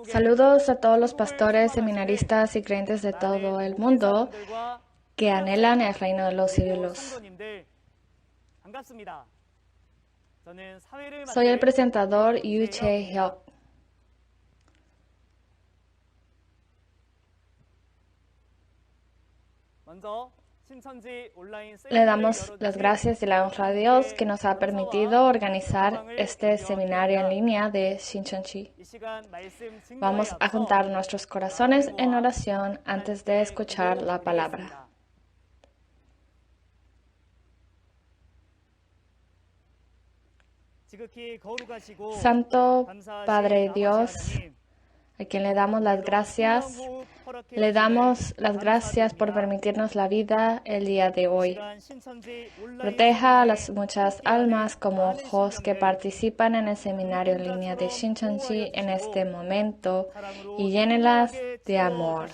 Saludos a todos los pastores, seminaristas y creyentes de todo el mundo que anhelan el reino de los cielos. Soy el presentador Yu Chae-hyuk. Le damos las gracias y la honra a Dios que nos ha permitido organizar este seminario en línea de Shincheonji. Vamos a juntar nuestros corazones en oración antes de escuchar la palabra. Santo Padre Dios, a quien le damos las gracias por permitirnos la vida el día de hoy. Proteja a las muchas almas como ojos que participan en el seminario en línea de Shincheonji en este momento y llénelas de amor.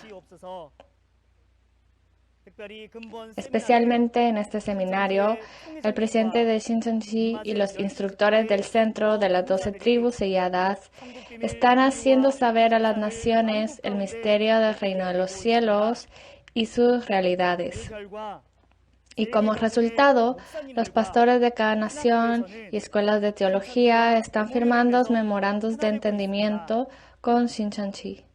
Especialmente en este seminario, el presidente de Shincheonji y los instructores del centro de las 12 tribus selladas están haciendo saber a las naciones el misterio del reino de los cielos y sus realidades. Y como resultado, los pastores de cada nación y escuelas de teología están firmando memorandos de entendimiento con Shincheonji.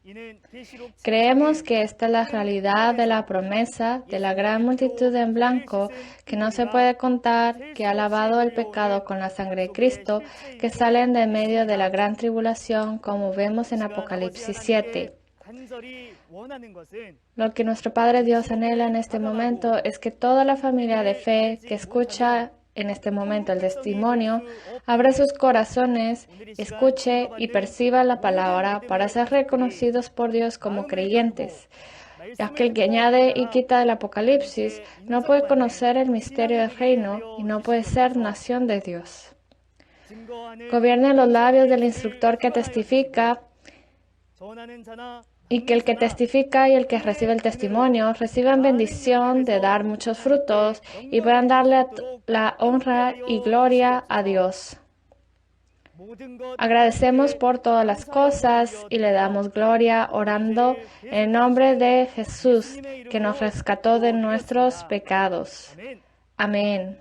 Creemos que esta es la realidad de la promesa de la gran multitud en blanco que no se puede contar, que ha lavado el pecado con la sangre de Cristo, que salen de medio de la gran tribulación, como vemos en Apocalipsis 7. Lo que nuestro Padre Dios anhela en este momento es que toda la familia de fe que escucha en este momento el testimonio, abra sus corazones, escuche y perciba la palabra para ser reconocidos por Dios como creyentes. Ya que el que añade y quita el Apocalipsis no puede conocer el misterio del reino y no puede ser nación de Dios. Gobierne los labios del instructor que testifica y que el que testifica y el que recibe el testimonio reciban bendición de dar muchos frutos y puedan darle la honra y gloria a Dios. Agradecemos por todas las cosas y le damos gloria orando en nombre de Jesús, que nos rescató de nuestros pecados. Amén.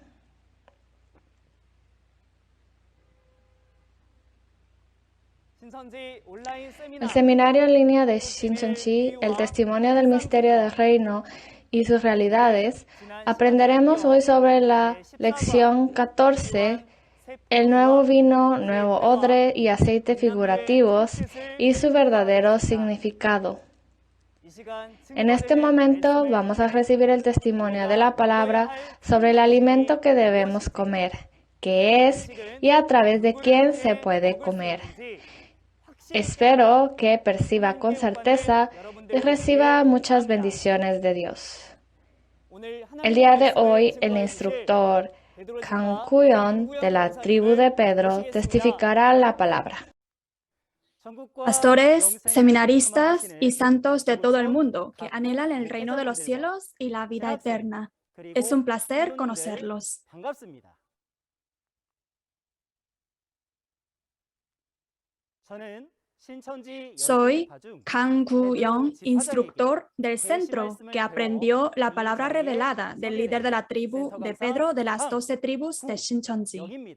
El seminario en línea de Shincheonji, el testimonio del misterio del reino y sus realidades, aprenderemos hoy sobre la lección 14, el nuevo vino, nuevo odre y aceite figurativos y su verdadero significado. En este momento vamos a recibir el testimonio de la palabra sobre el alimento que debemos comer, qué es y a través de quién se puede comer. Espero que perciba con certeza y reciba muchas bendiciones de Dios. El día de hoy, el instructor Kang Kuyon de la tribu de Pedro testificará la palabra. Pastores, seminaristas y santos de todo el mundo que anhelan el reino de los cielos y la vida eterna. Es un placer conocerlos. Soy Kang Gu-young, instructor del centro que aprendió la palabra revelada del líder de la tribu de Pedro de las 12 tribus de Shincheonji.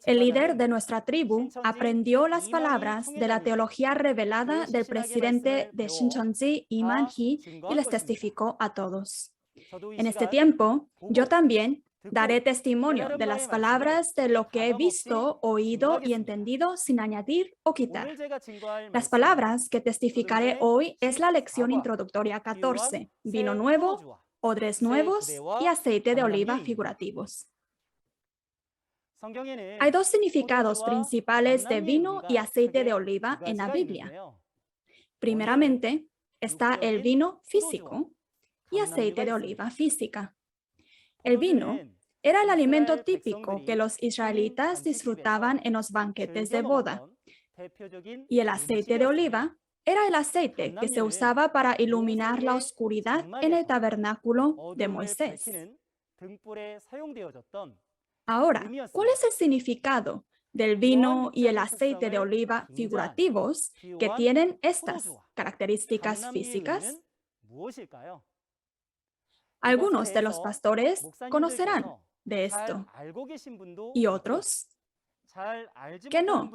El líder de nuestra tribu aprendió las palabras de la teología revelada del presidente de Shincheonji, Lee Man-hee, y les testificó a todos. En este tiempo, yo también daré testimonio de las palabras de lo que he visto, oído y entendido sin añadir o quitar. Las palabras que testificaré hoy es la lección introductoria 14, vino nuevo, odres nuevos y aceite de oliva figurativos. Hay dos significados principales de vino y aceite de oliva en la Biblia. Primeramente, está el vino físico y aceite de oliva física. El vino era el alimento típico que los israelitas disfrutaban en los banquetes de boda, y el aceite de oliva era el aceite que se usaba para iluminar la oscuridad en el tabernáculo de Moisés. Ahora, ¿cuál es el significado del vino y el aceite de oliva figurativos que tienen estas características físicas? Algunos de los pastores conocerán de esto y otros que no.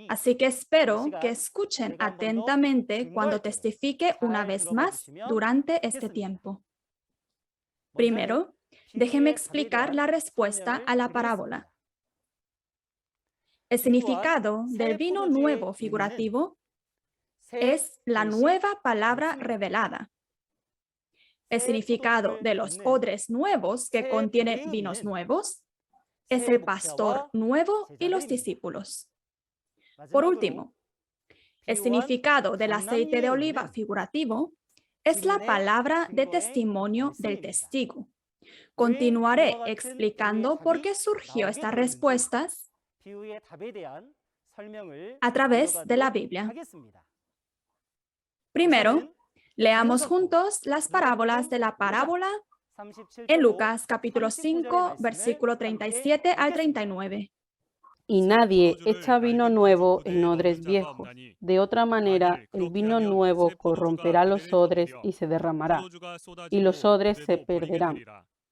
Así que espero que escuchen atentamente cuando testifique una vez más durante este tiempo. Primero, déjeme explicar la respuesta a la parábola. El significado del vino nuevo figurativo es la nueva palabra revelada. El significado de los odres nuevos que contienen vinos nuevos es el pastor nuevo y los discípulos. Por último, el significado del aceite de oliva figurativo es la palabra de testimonio del testigo. Continuaré explicando por qué surgió estas respuestas a través de la Biblia. Primero, leamos juntos las parábolas de la parábola en Lucas capítulo 5, versículo 37 al 39. Y nadie echa vino nuevo en odres viejos. De otra manera, el vino nuevo corromperá los odres y se derramará, y los odres se perderán.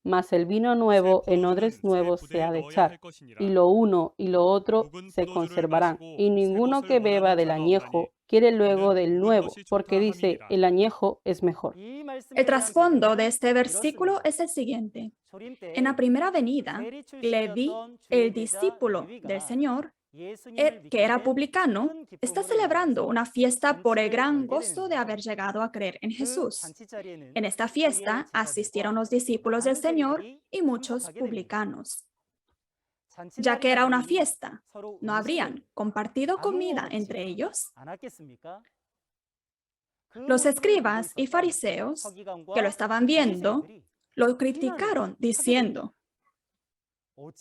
Mas el vino nuevo en odres nuevos se ha de echar, y lo uno y lo otro se conservarán. Y ninguno que beba del añejo quiere luego del nuevo, porque dice, el añejo es mejor. El trasfondo de este versículo es el siguiente. En la primera venida, Leví, el discípulo del Señor, que era publicano, está celebrando una fiesta por el gran gozo de haber llegado a creer en Jesús. En esta fiesta asistieron los discípulos del Señor y muchos publicanos. Ya que era una fiesta, ¿no habrían compartido comida entre ellos? Los escribas y fariseos que lo estaban viendo lo criticaron diciendo,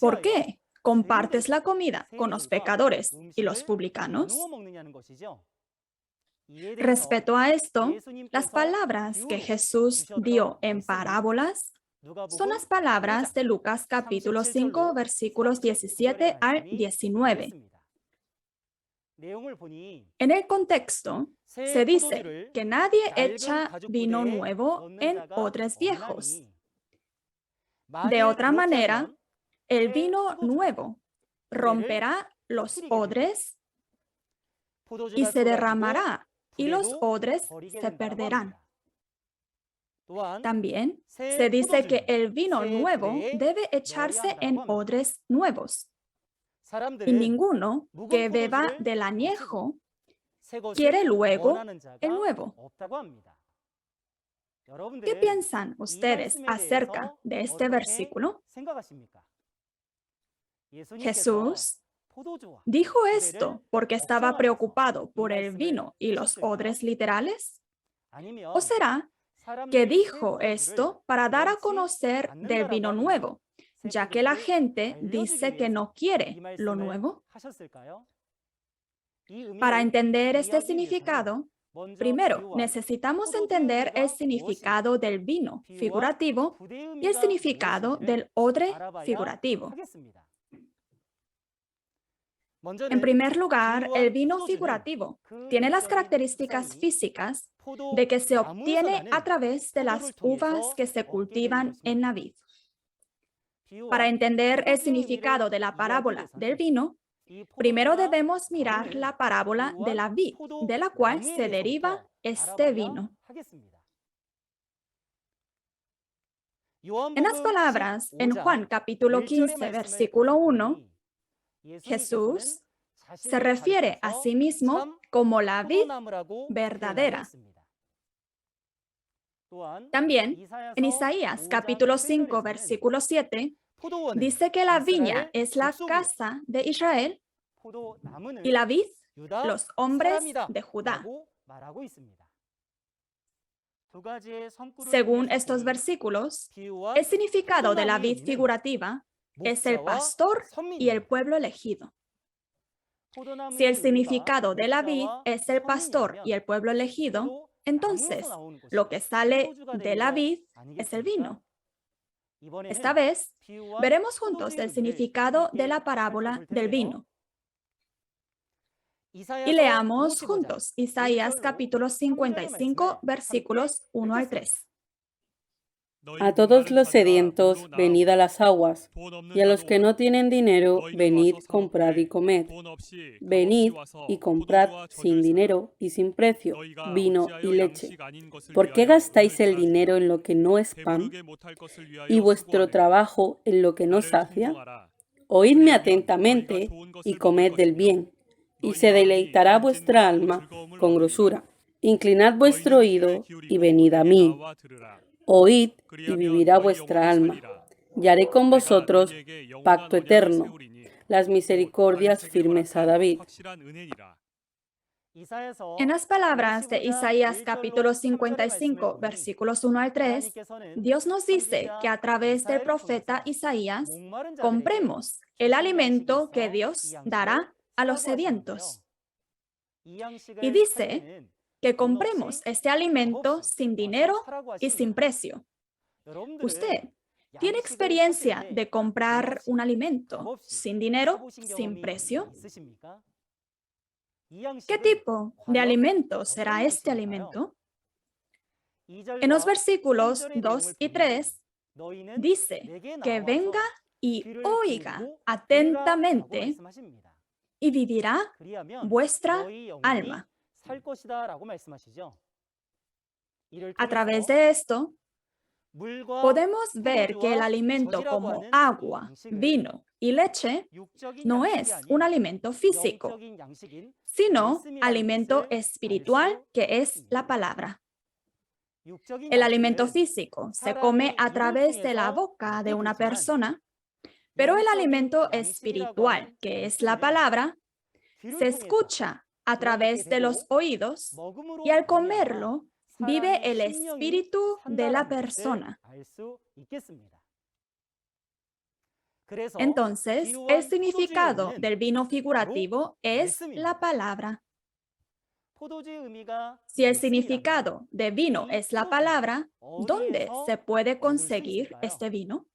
¿por qué compartes la comida con los pecadores y los publicanos? Respecto a esto, las palabras que Jesús dio en parábolas son las palabras de Lucas capítulo 5, versículos 17 al 19. En el contexto, se dice que nadie echa vino nuevo en odres viejos. De otra manera, el vino nuevo romperá los odres y se derramará, y los odres se perderán. También se dice que el vino nuevo debe echarse en odres nuevos. Y ninguno que beba del añejo quiere luego el nuevo. ¿Qué piensan ustedes acerca de este versículo? Jesús dijo esto porque estaba preocupado por el vino y los odres literales. ¿O será que dijo esto para dar a conocer del vino nuevo, ya que la gente dice que no quiere lo nuevo? Para entender este significado, primero necesitamos entender el significado del vino figurativo y el significado del odre figurativo. En primer lugar, el vino figurativo tiene las características físicas de que se obtiene a través de las uvas que se cultivan en la vid. Para entender el significado de la parábola del vino, primero debemos mirar la parábola de la vid, de la cual se deriva este vino. En las palabras, en Juan capítulo 15, versículo 1, Jesús se refiere a sí mismo como la vid verdadera. También, en Isaías capítulo 5, versículo 7, dice que la viña es la casa de Israel y la vid, los hombres de Judá. Según estos versículos, el significado de la vid figurativa es el pastor y el pueblo elegido. Si el significado de la vid es el pastor y el pueblo elegido, entonces lo que sale de la vid es el vino. Esta vez, veremos juntos el significado de la parábola del vino. Y leamos juntos Isaías capítulo 55, versículos 1 al 3. A todos los sedientos, venid a las aguas, y a los que no tienen dinero, venid, comprad y comed. Venid y comprad sin dinero y sin precio, vino y leche. ¿Por qué gastáis el dinero en lo que no es pan, y vuestro trabajo en lo que no sacia? Oídme atentamente y comed del bien, y se deleitará vuestra alma con grosura. Inclinad vuestro oído y venid a mí. Oíd y vivirá vuestra alma, y haré con vosotros pacto eterno, las misericordias firmes a David. En las palabras de Isaías capítulo 55, versículos 1 al 3, Dios nos dice que a través del profeta Isaías compremos el alimento que Dios dará a los sedientos. Y dice que compremos este alimento sin dinero y sin precio. ¿Usted tiene experiencia de comprar un alimento sin dinero, sin precio? ¿Qué tipo de alimento será este alimento? En los versículos 2 y 3 dice que venga y oiga atentamente y vivirá vuestra alma. A través de esto, podemos ver que el alimento como agua, vino y leche no es un alimento físico, sino alimento espiritual que es la palabra. El alimento físico se come a través de la boca de una persona, pero el alimento espiritual, que es la palabra, se escucha a través de los oídos y al comerlo vive el espíritu de la persona. Entonces, el significado del vino figurativo es la palabra. Si el significado de vino es la palabra, ¿dónde se puede conseguir este vino?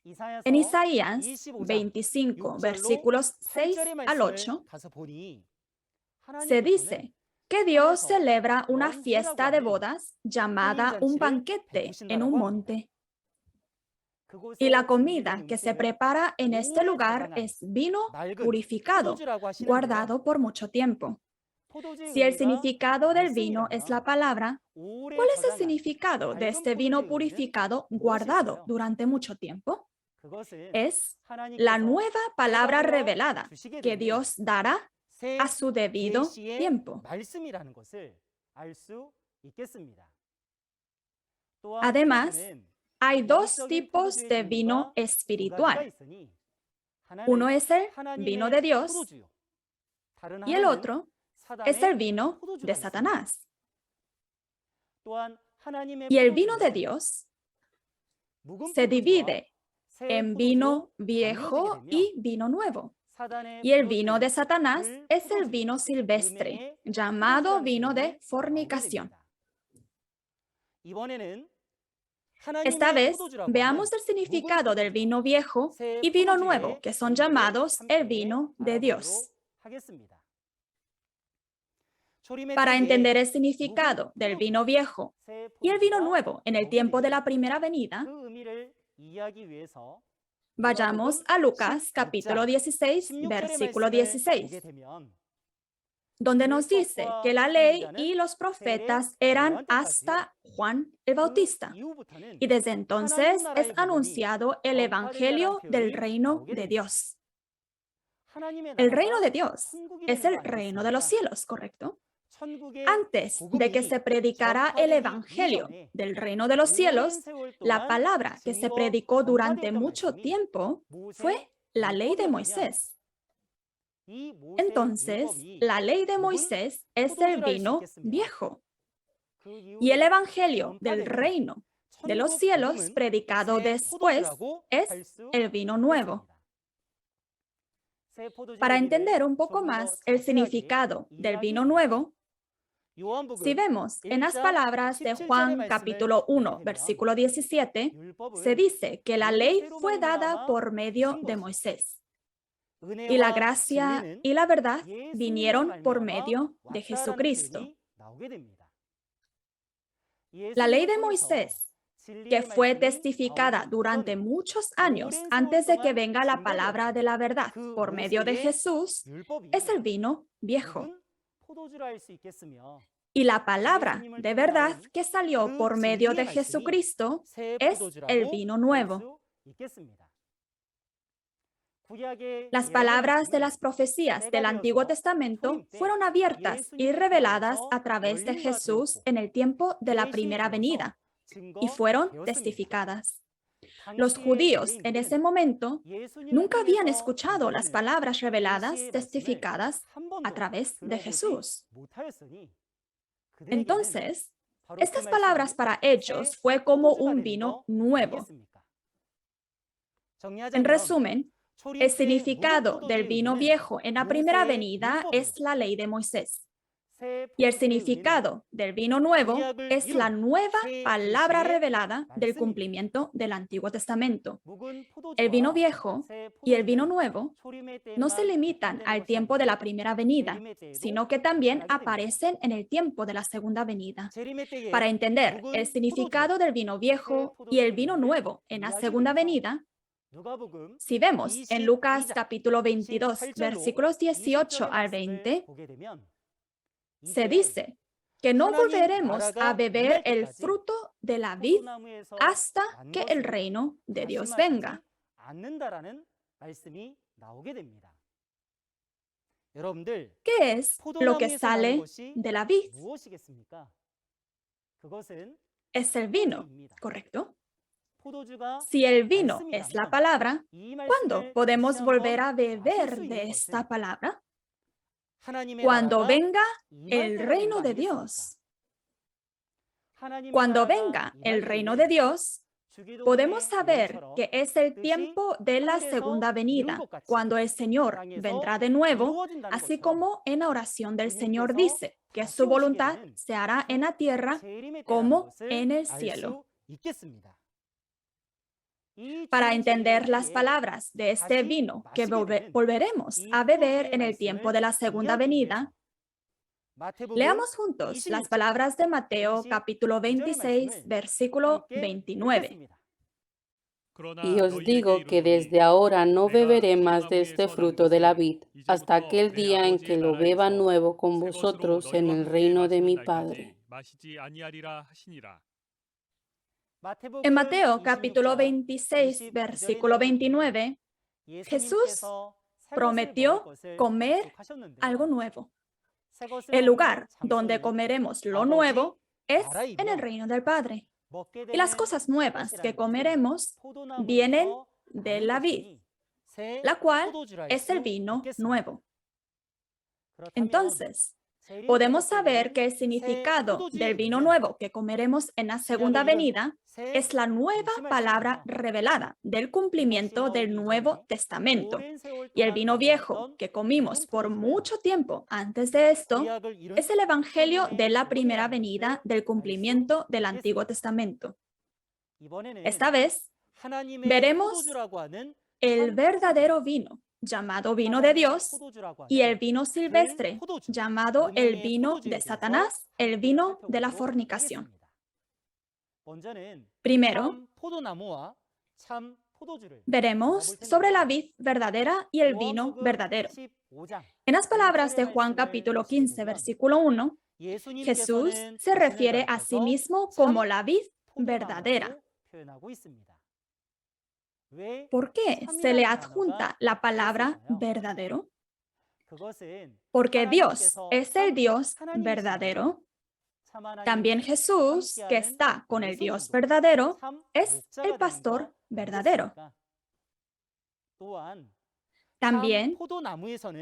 En Isaías 25, versículos 6 al 8, se dice que Dios celebra una fiesta de bodas llamada un banquete en un monte. Y la comida que se prepara en este lugar es vino purificado, guardado por mucho tiempo. Si el significado del vino es la palabra, ¿cuál es el significado de este vino purificado guardado durante mucho tiempo? Es la nueva palabra revelada que Dios dará a su debido tiempo. Además, hay dos tipos de vino espiritual. Uno es el vino de Dios y el otro es el vino de Satanás. Y el vino de Dios se divide en vino viejo y vino nuevo. Y el vino de Satanás es el vino silvestre, llamado vino de fornicación. Esta vez, veamos el significado del vino viejo y vino nuevo, que son llamados el vino de Dios. Para entender el significado del vino viejo y el vino nuevo en el tiempo de la primera venida, vayamos a Lucas capítulo 16, versículo 16, donde nos dice que la ley y los profetas eran hasta Juan el Bautista. Y desde entonces es anunciado el evangelio del reino de Dios. El reino de Dios es el reino de los cielos, ¿correcto? Antes de que se predicara el evangelio del reino de los cielos, la palabra que se predicó durante mucho tiempo fue la ley de Moisés. Entonces, la ley de Moisés es el vino viejo. Y el evangelio del reino de los cielos predicado después es el vino nuevo. Para entender un poco más el significado del vino nuevo, Si vemos en las palabras de Juan capítulo 1, versículo 17, se dice que la ley fue dada por medio de Moisés y la gracia y la verdad vinieron por medio de Jesucristo. La ley de Moisés, que fue testificada durante muchos años antes de que venga la palabra de la verdad por medio de Jesús, es el vino viejo. Y la palabra de verdad que salió por medio de Jesucristo es el vino nuevo. Las palabras de las profecías del Antiguo Testamento fueron abiertas y reveladas a través de Jesús en el tiempo de la primera venida y fueron testificadas. Los judíos en ese momento nunca habían escuchado las palabras reveladas, testificadas a través de Jesús. Entonces, estas palabras para ellos fue como un vino nuevo. En resumen, el significado del vino viejo en la primera venida es la ley de Moisés. Y el significado del vino nuevo es la nueva palabra revelada del cumplimiento del Antiguo Testamento. El vino viejo y el vino nuevo no se limitan al tiempo de la primera venida, sino que también aparecen en el tiempo de la segunda venida. Para entender el significado del vino viejo y el vino nuevo en la segunda venida, si vemos en Lucas capítulo 22, versículos 18 al 20, se dice que no volveremos a beber el fruto de la vid hasta que el reino de Dios venga. ¿Qué es lo que sale de la vid? Es el vino, ¿correcto? Si el vino es la palabra, ¿cuándo podemos volver a beber de esta palabra? Cuando venga el reino de Dios. Cuando venga el reino de Dios, podemos saber que es el tiempo de la segunda venida, cuando el Señor vendrá de nuevo, así como en la oración del Señor dice que su voluntad se hará en la tierra como en el cielo. Para entender las palabras de este vino que volveremos a beber en el tiempo de la segunda venida, leamos juntos las palabras de Mateo capítulo 26, versículo 29. Y os digo que desde ahora no beberé más de este fruto de la vid, hasta aquel día en que lo beba nuevo con vosotros en el reino de mi Padre. En Mateo capítulo 26, versículo 29, Jesús prometió comer algo nuevo. El lugar donde comeremos lo nuevo es en el reino del Padre. Y las cosas nuevas que comeremos vienen de la vid, la cual es el vino nuevo. Entonces, podemos saber que el significado del vino nuevo que comeremos en la segunda venida es la nueva palabra revelada del cumplimiento del Nuevo Testamento. Y el vino viejo que comimos por mucho tiempo antes de esto es el evangelio de la primera venida del cumplimiento del Antiguo Testamento. Esta vez veremos el verdadero vino, llamado vino de Dios, y el vino silvestre, llamado el vino de Satanás, el vino de la fornicación. Primero, veremos sobre la vid verdadera y el vino verdadero. En las palabras de Juan capítulo 15, versículo 1, Jesús se refiere a sí mismo como la vid verdadera. ¿Por qué se le adjunta la palabra verdadero? Porque Dios es el Dios verdadero. También Jesús, que está con el Dios verdadero, es el pastor verdadero. También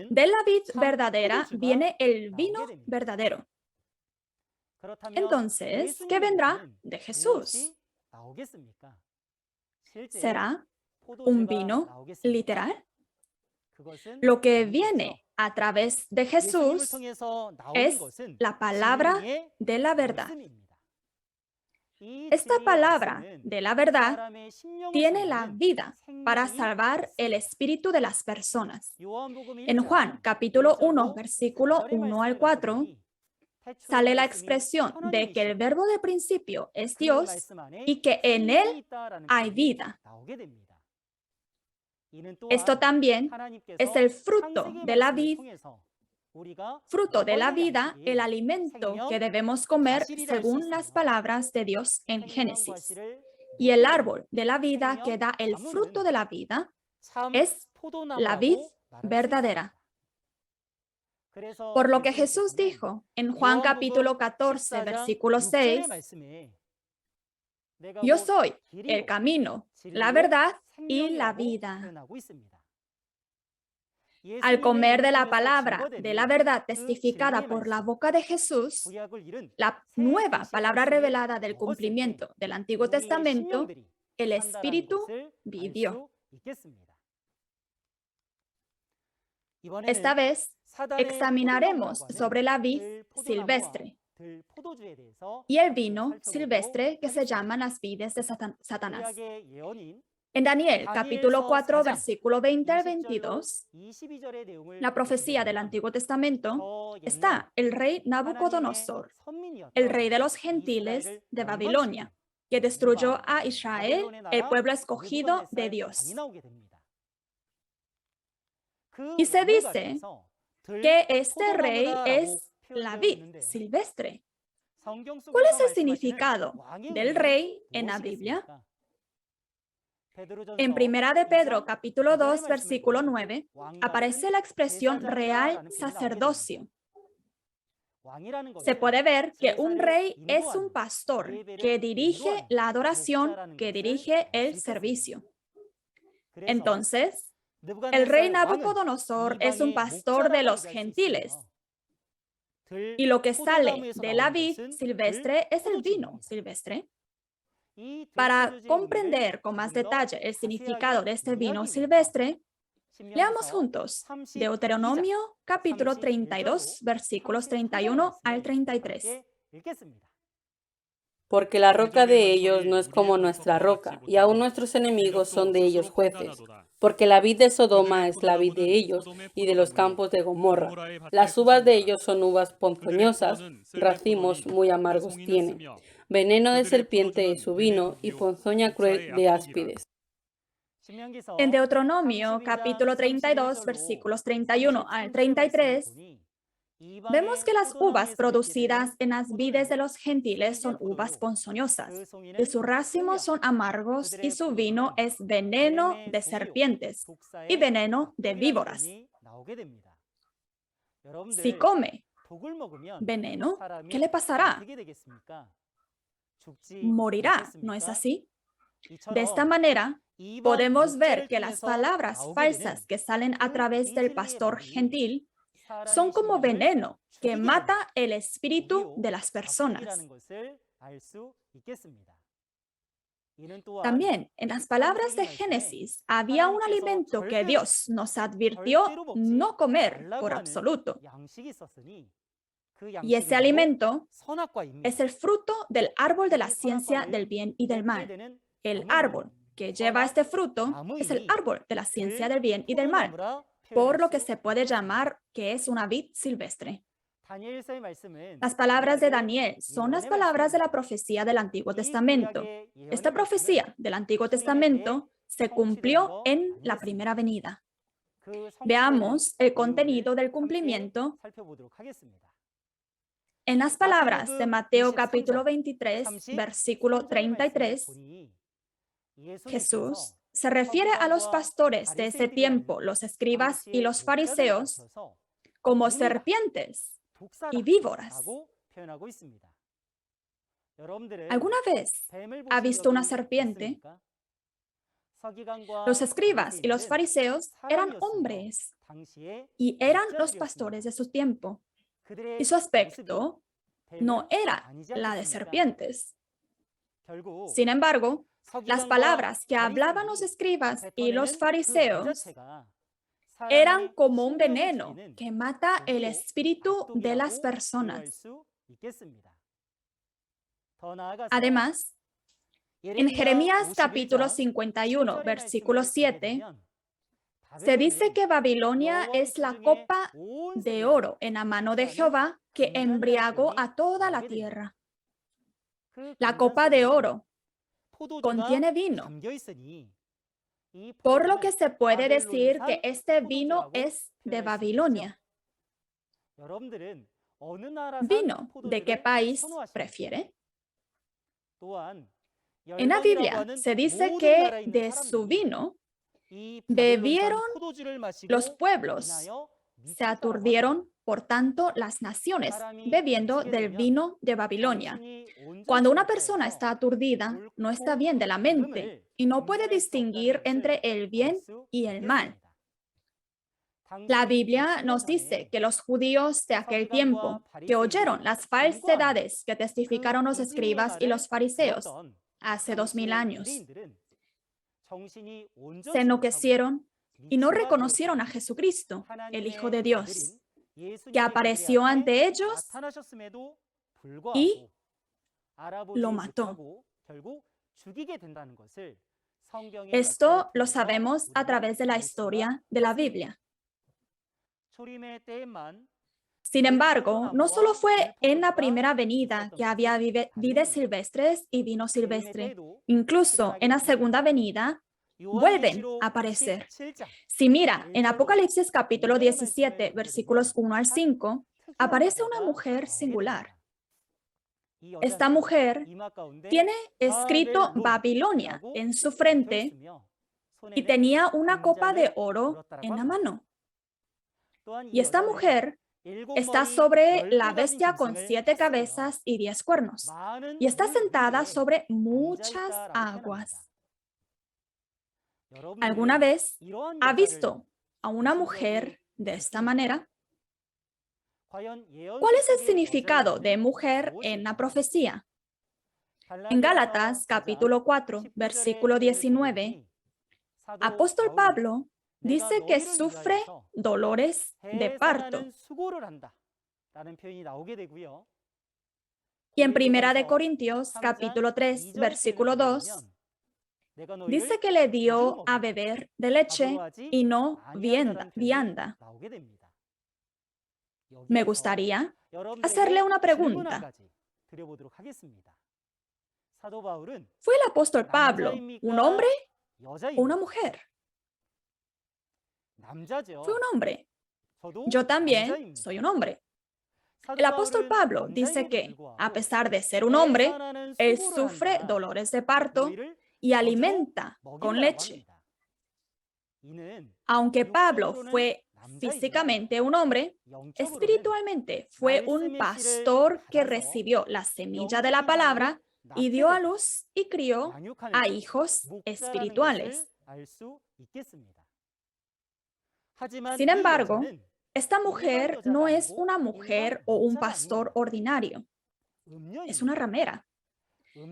de la vid verdadera viene el vino verdadero. Entonces, ¿qué vendrá de Jesús? ¿Será un vino literal? Lo que viene a través de Jesús es la palabra de la verdad. Esta palabra de la verdad tiene la vida para salvar el espíritu de las personas. En Juan capítulo 1, versículo 1 al 4, sale la expresión de que el verbo de principio es Dios y que en él hay vida. Esto también es el fruto de la vid, fruto de la vida, el alimento que debemos comer según las palabras de Dios en Génesis. Y el árbol de la vida que da el fruto de la vida es la vid verdadera. Por lo que Jesús dijo en Juan capítulo 14, versículo 6, yo soy el camino, la verdad y la vida. Al comer de la palabra de la verdad testificada por la boca de Jesús, la nueva palabra revelada del cumplimiento del Antiguo Testamento, el Espíritu vivió. Esta vez examinaremos sobre la vid silvestre y el vino silvestre que se llaman las vides de Satanás. En Daniel capítulo 4, versículo 20 al 22, la profecía del Antiguo Testamento, está el rey Nabucodonosor, el rey de los gentiles de Babilonia, que destruyó a Israel, el pueblo escogido de Dios. Y se dice que este rey es la vid silvestre. ¿Cuál es el significado del rey en la Biblia? En Primera de Pedro, capítulo 2, versículo 9, aparece la expresión real sacerdocio. Se puede ver que un rey es un pastor que dirige la adoración, que dirige el servicio. Entonces, el rey Nabucodonosor es un pastor de los gentiles. Y lo que sale de la vid silvestre es el vino silvestre. Para comprender con más detalle el significado de este vino silvestre, leamos juntos Deuteronomio capítulo 32, versículos 31 al 33. Porque la roca de ellos no es como nuestra roca, y aún nuestros enemigos son de ellos jueces. Porque la vid de Sodoma es la vid de ellos, y de los campos de Gomorra. Las uvas de ellos son uvas ponzoñosas, racimos muy amargos tienen. Veneno de serpiente es su vino, y ponzoña cruel de áspides. En Deuteronomio capítulo 32, versículos 31 al 33, vemos que las uvas producidas en las vides de los gentiles son uvas ponzoñosas, y sus racimos son amargos, y su vino es veneno de serpientes y veneno de víboras. Si come veneno, ¿qué le pasará? Morirá, ¿no es así? De esta manera, podemos ver que las palabras falsas que salen a través del pastor gentil son como veneno que mata el espíritu de las personas. También en las palabras de Génesis había un alimento que Dios nos advirtió no comer por absoluto. Y ese alimento es el fruto del árbol de la ciencia del bien y del mal. El árbol que lleva este fruto es el árbol de la ciencia del bien y del mal, por lo que se puede llamar que es una vid silvestre. Las palabras de Daniel son las palabras de la profecía del Antiguo Testamento. Esta profecía del Antiguo Testamento se cumplió en la primera venida. Veamos el contenido del cumplimiento en las palabras de Mateo capítulo 23, versículo 33. Jesús se refiere a los pastores de ese tiempo, los escribas y los fariseos, como serpientes y víboras. ¿Alguna vez ha visto una serpiente? Los escribas y los fariseos eran hombres y eran los pastores de su tiempo. Y su aspecto no era la de serpientes. Sin embargo, las palabras que hablaban los escribas y los fariseos eran como un veneno que mata el espíritu de las personas. Además, en Jeremías capítulo 51, versículo 7, se dice que Babilonia es la copa de oro en la mano de Jehová que embriagó a toda la tierra. La copa de oro contiene vino, por lo que se puede decir que este vino es de Babilonia. ¿Vino de qué país prefiere? En la Biblia se dice que de su vino bebieron los pueblos, se aturdieron, por tanto, las naciones, bebiendo del vino de Babilonia. Cuando una persona está aturdida, no está bien de la mente y no puede distinguir entre el bien y el mal. La Biblia nos dice que los judíos de aquel tiempo, que oyeron las falsedades que testificaron los escribas y los fariseos hace 2000 años, se enloquecieron y no reconocieron a Jesucristo, el Hijo de Dios, que apareció ante ellos y lo mató. Esto lo sabemos a través de la historia de la Biblia. Sin embargo, no solo fue en la primera venida que había vides silvestres y vino silvestre. Incluso en la segunda venida vuelven a aparecer. Si mira, en Apocalipsis capítulo 17, versículos 1 al 5, aparece una mujer singular. Esta mujer tiene escrito Babilonia en su frente y tenía una copa de oro en la mano. Y esta mujer está sobre la bestia con 7 cabezas y 10 cuernos, y está sentada sobre muchas aguas. ¿Alguna vez ha visto a una mujer de esta manera? ¿Cuál es el significado de mujer en la profecía? En Gálatas capítulo 4, versículo 19, apóstol Pablo dice que sufre dolores de parto. Y en Primera de Corintios capítulo 3, versículo 2, dice que le dio a beber de leche y no vianda. Me gustaría hacerle una pregunta. ¿Fue el apóstol Pablo un hombre o una mujer? Fue un hombre. Yo también soy un hombre. El apóstol Pablo dice que, a pesar de ser un hombre, él sufre dolores de parto y alimenta con leche. Aunque Pablo fue físicamente un hombre, espiritualmente fue un pastor que recibió la semilla de la palabra y dio a luz y crió a hijos espirituales. Sin embargo, esta mujer no es una mujer o un pastor ordinario. Es una ramera.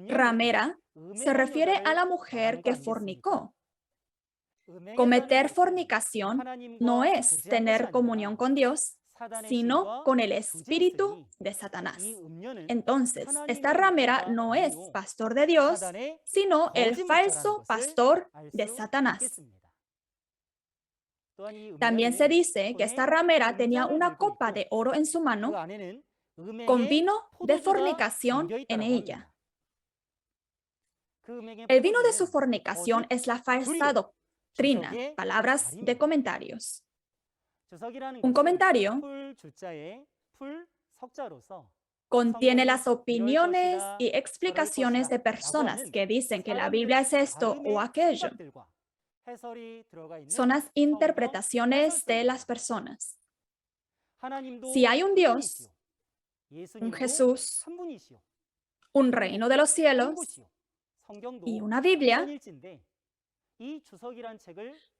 Ramera se refiere a la mujer que fornicó. Cometer fornicación no es tener comunión con Dios, sino con el espíritu de Satanás. Entonces, esta ramera no es pastor de Dios, sino el falso pastor de Satanás. También se dice que esta ramera tenía una copa de oro en su mano con vino de fornicación en ella. El vino de su fornicación es la falsa doctrina, palabras de comentarios. Un comentario contiene las opiniones y explicaciones de personas que dicen que la Biblia es esto o aquello. Son las interpretaciones de las personas. Si hay un Dios, un Jesús, un reino de los cielos y una Biblia,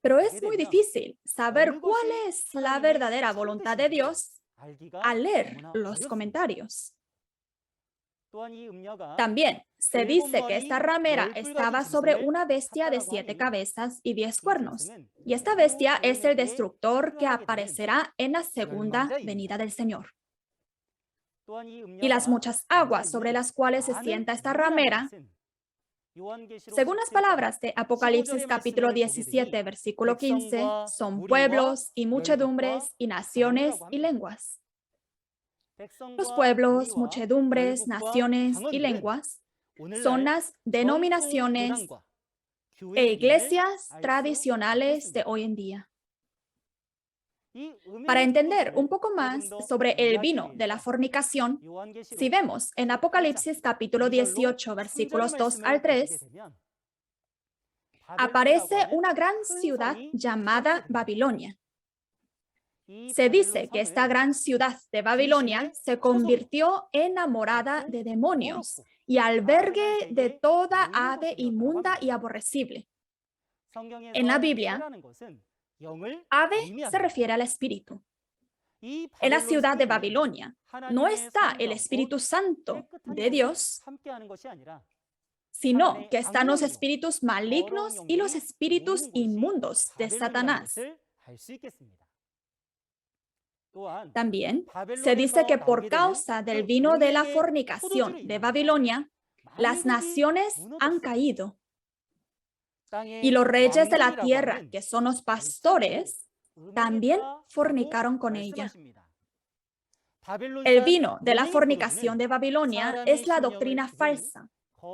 pero es muy difícil saber cuál es la verdadera voluntad de Dios al leer los comentarios. También se dice que esta ramera estaba sobre una bestia de 7 cabezas y 10 cuernos. Y esta bestia es el destructor que aparecerá en la segunda venida del Señor. Y las muchas aguas sobre las cuales se sienta esta ramera, según las palabras de Apocalipsis capítulo 17, versículo 15, son pueblos y muchedumbres y naciones y lenguas. Los pueblos, muchedumbres, naciones y lenguas son las denominaciones e iglesias tradicionales de hoy en día. Para entender un poco más sobre el vino de la fornicación, si vemos en Apocalipsis capítulo 18, versículos 2 al 3, aparece una gran ciudad llamada Babilonia. Se dice que esta gran ciudad de Babilonia se convirtió en la morada de demonios y albergue de toda ave inmunda y aborrecible. En la Biblia, ave se refiere al espíritu. En la ciudad de Babilonia no está el Espíritu Santo de Dios, sino que están los espíritus malignos y los espíritus inmundos de Satanás. También se dice que por causa del vino de la fornicación de Babilonia, las naciones han caído. Y los reyes de la tierra, que son los pastores, también fornicaron con ella. El vino de la fornicación de Babilonia es la doctrina falsa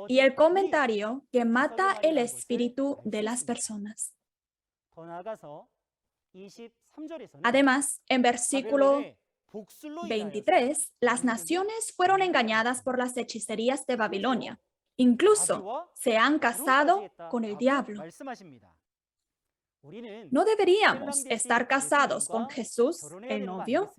y el comentario que mata el espíritu de las personas. Además, en versículo 23, las naciones fueron engañadas por las hechicerías de Babilonia. Incluso se han casado con el diablo. ¿No deberíamos estar casados con Jesús, el novio?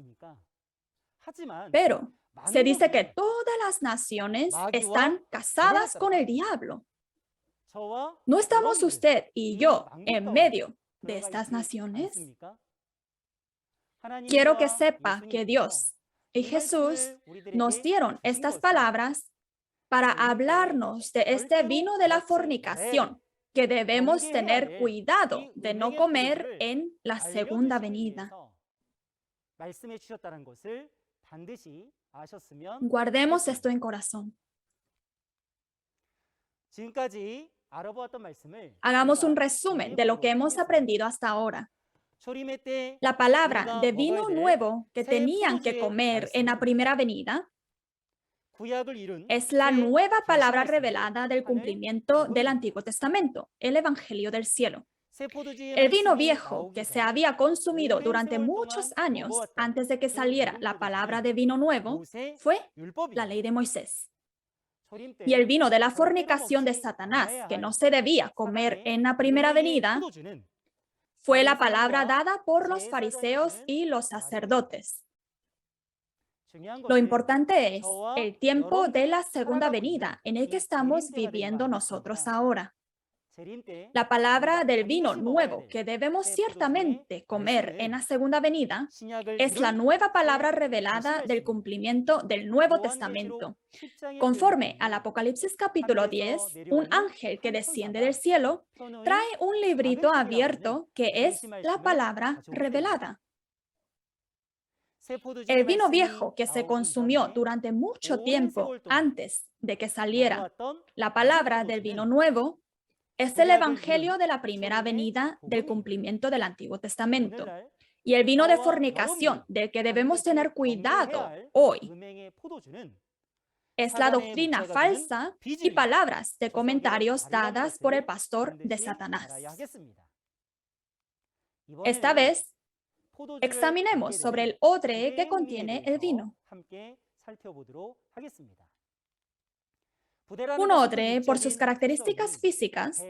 Pero se dice que todas las naciones están casadas con el diablo. ¿No estamos usted y yo en medio de estas naciones? Quiero que sepa que Dios y Jesús nos dieron estas palabras para hablarnos de este vino de la fornicación que debemos tener cuidado de no comer en la segunda venida. Guardemos esto en corazón. Hagamos un resumen de lo que hemos aprendido hasta ahora. La palabra de vino nuevo que tenían que comer en la primera venida es la nueva palabra revelada del cumplimiento del Antiguo Testamento, el Evangelio del cielo. El vino viejo que se había consumido durante muchos años antes de que saliera la palabra de vino nuevo fue la ley de Moisés. Y el vino de la fornicación de Satanás, que no se debía comer en la primera venida, fue la palabra dada por los fariseos y los sacerdotes. Lo importante es el tiempo de la segunda venida en el que estamos viviendo nosotros ahora. La palabra del vino nuevo que debemos ciertamente comer en la segunda venida es la nueva palabra revelada del cumplimiento del Nuevo Testamento. Conforme al Apocalipsis capítulo 10, un ángel que desciende del cielo trae un librito abierto que es la palabra revelada. El vino viejo que se consumió durante mucho tiempo antes de que saliera la palabra del vino nuevo es el evangelio de la primera venida del cumplimiento del Antiguo Testamento. Y el vino de fornicación del que debemos tener cuidado hoy es la doctrina falsa y palabras de comentarios dadas por el pastor de Satanás. Esta vez, examinemos sobre el odre que contiene el vino. Un odre, por sus características físicas,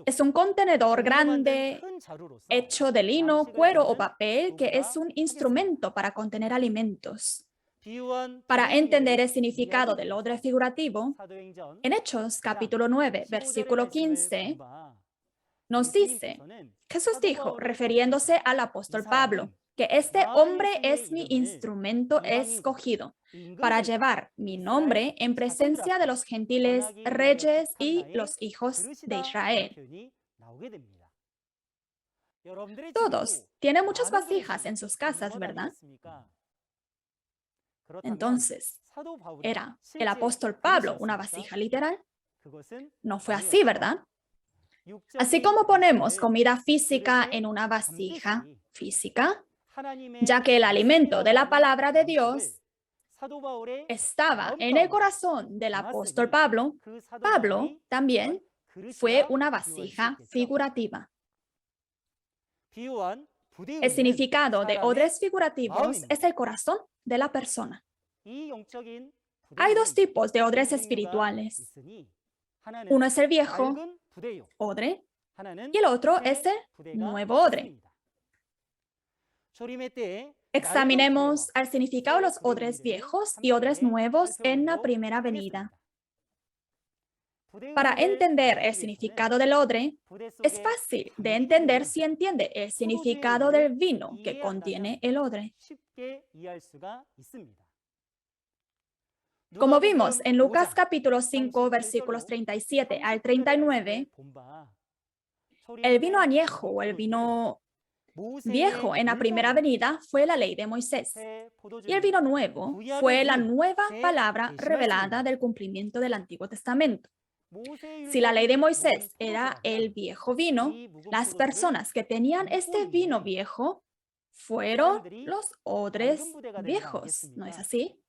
es un contenedor grande, hecho de lino, cuero o papel, que es un instrumento para contener alimentos. Para entender el significado del odre figurativo, en Hechos capítulo 9, versículo 15, nos dice, Jesús dijo, refiriéndose al apóstol Pablo, que este hombre es mi instrumento escogido para llevar mi nombre en presencia de los gentiles, reyes y los hijos de Israel. Todos tienen muchas vasijas en sus casas, ¿verdad? Entonces, ¿era el apóstol Pablo una vasija literal? No fue así, ¿verdad? Así como ponemos comida física en una vasija física, ya que el alimento de la palabra de Dios estaba en el corazón del apóstol Pablo, Pablo también fue una vasija figurativa. El significado de odres figurativos es el corazón de la persona. Hay dos tipos de odres espirituales. Uno es el viejo odre y el otro es el nuevo odre. Examinemos el significado de los odres viejos y odres nuevos en la primera venida. Para entender el significado del odre, es fácil de entender si entiende el significado del vino que contiene el odre. Como vimos en Lucas capítulo 5, versículos 37 al 39, el vino añejo o el vino viejo en la primera venida fue la ley de Moisés, y el vino nuevo fue la nueva palabra revelada del cumplimiento del Antiguo Testamento. Si la ley de Moisés era el viejo vino, las personas que tenían este vino viejo fueron los odres viejos, ¿no es así?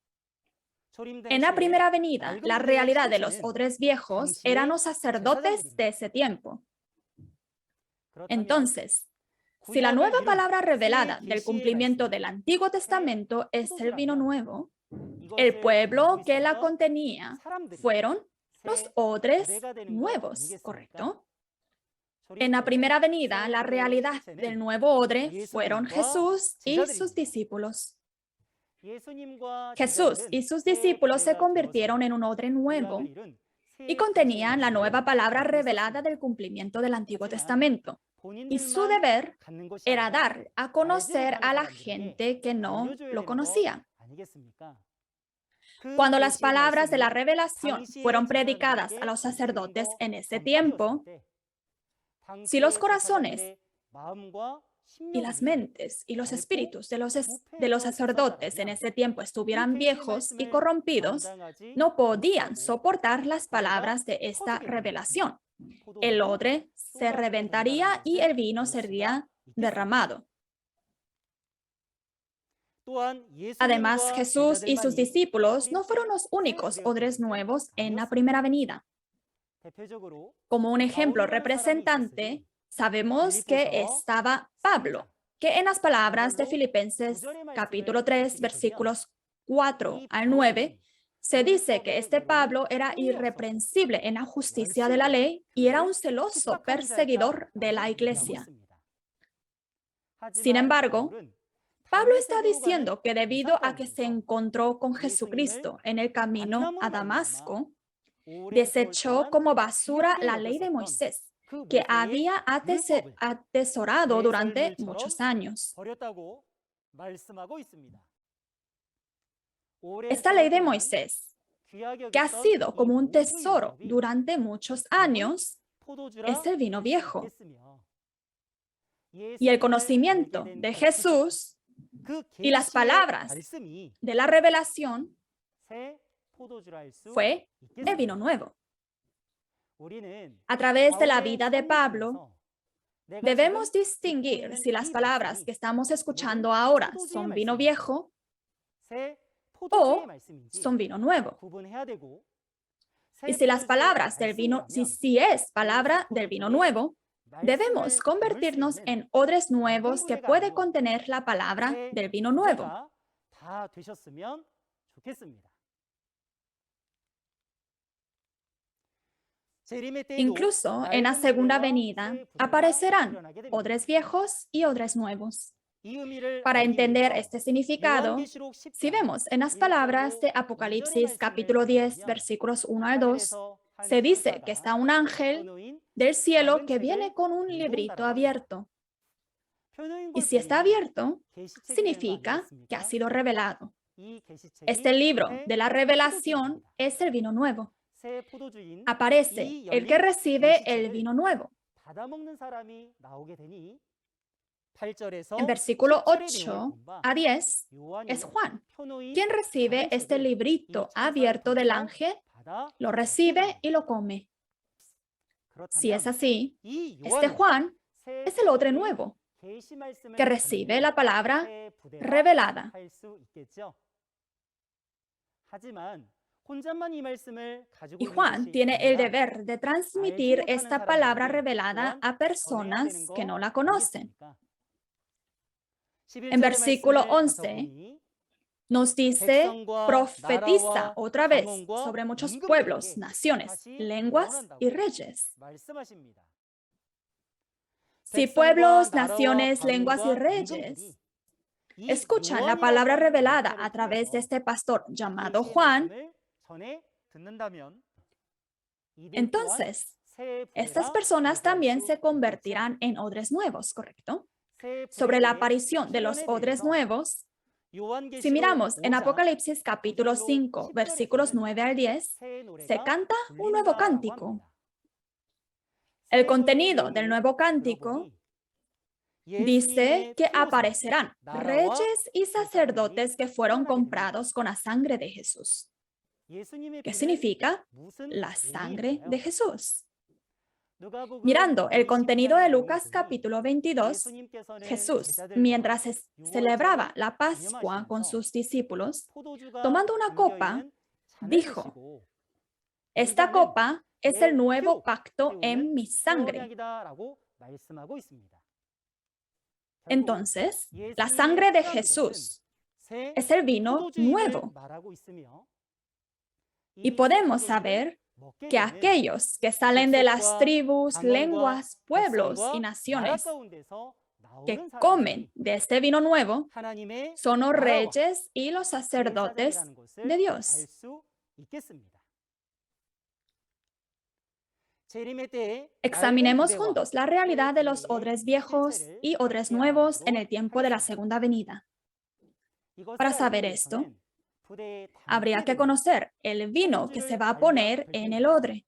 En la primera venida, la realidad de los odres viejos eran los sacerdotes de ese tiempo. Entonces, si la nueva palabra revelada del cumplimiento del Antiguo Testamento es el vino nuevo, el pueblo que la contenía fueron los odres nuevos, ¿correcto? En la primera venida, la realidad del nuevo odre fueron Jesús y sus discípulos. Jesús y sus discípulos se convirtieron en un odre nuevo y contenían la nueva palabra revelada del cumplimiento del Antiguo Testamento. Y su deber era dar a conocer a la gente que no lo conocía. Cuando las palabras de la revelación fueron predicadas a los sacerdotes en ese tiempo, si los corazones y las mentes y los espíritus de los sacerdotes en ese tiempo estuvieran viejos y corrompidos, no podían soportar las palabras de esta revelación. El odre se reventaría y el vino sería derramado. Además, Jesús y sus discípulos no fueron los únicos odres nuevos en la primera venida. Como un ejemplo representante, sabemos que estaba Pablo, que en las palabras de Filipenses capítulo 3, versículos 4 al 9, se dice que este Pablo era irreprensible en la justicia de la ley y era un celoso perseguidor de la iglesia. Sin embargo, Pablo está diciendo que debido a que se encontró con Jesucristo en el camino a Damasco, desechó como basura la ley de Moisés, que había atesorado durante muchos años. Esta ley de Moisés, que ha sido como un tesoro durante muchos años, es el vino viejo. Y el conocimiento de Jesús y las palabras de la revelación fue el vino nuevo. A través de la vida de Pablo, debemos distinguir si las palabras que estamos escuchando ahora son vino viejo o son vino nuevo. Y si las palabras del vino, si es palabra del vino nuevo, debemos convertirnos en odres nuevos que puede contener la palabra del vino nuevo. Incluso en la segunda venida aparecerán odres viejos y odres nuevos. Para entender este significado, si vemos en las palabras de Apocalipsis capítulo 10, versículos 1 al 2, se dice que está un ángel del cielo que viene con un librito abierto. Y si está abierto, significa que ha sido revelado. Este libro de la revelación es el vino nuevo. Aparece el que recibe el vino nuevo. En versículo 8 a 10 es Juan, quien recibe este librito abierto del ángel, lo recibe y lo come. Si es así, este Juan es el odre nuevo, que recibe la palabra revelada. Y Juan tiene el deber de transmitir esta palabra revelada a personas que no la conocen. En versículo 11 nos dice, profetiza otra vez sobre muchos pueblos, naciones, lenguas y reyes. Si pueblos, naciones, lenguas y reyes escuchan la palabra revelada a través de este pastor llamado Juan, entonces estas personas también se convertirán en odres nuevos, ¿correcto? Sobre la aparición de los odres nuevos, si miramos en Apocalipsis capítulo 5, versículos 9 al 10, se canta un nuevo cántico. El contenido del nuevo cántico dice que aparecerán reyes y sacerdotes que fueron comprados con la sangre de Jesús. ¿Qué significa la sangre de Jesús? Mirando el contenido de Lucas capítulo 22, Jesús, mientras celebraba la Pascua con sus discípulos, tomando una copa, dijo, esta copa es el nuevo pacto en mi sangre. Entonces, la sangre de Jesús es el vino nuevo. Y podemos saber que aquellos que salen de las tribus, lenguas, pueblos y naciones que comen de este vino nuevo son los reyes y los sacerdotes de Dios. Examinemos juntos la realidad de los odres viejos y odres nuevos en el tiempo de la segunda venida. Para saber esto, habría que conocer el vino que se va a poner en el odre.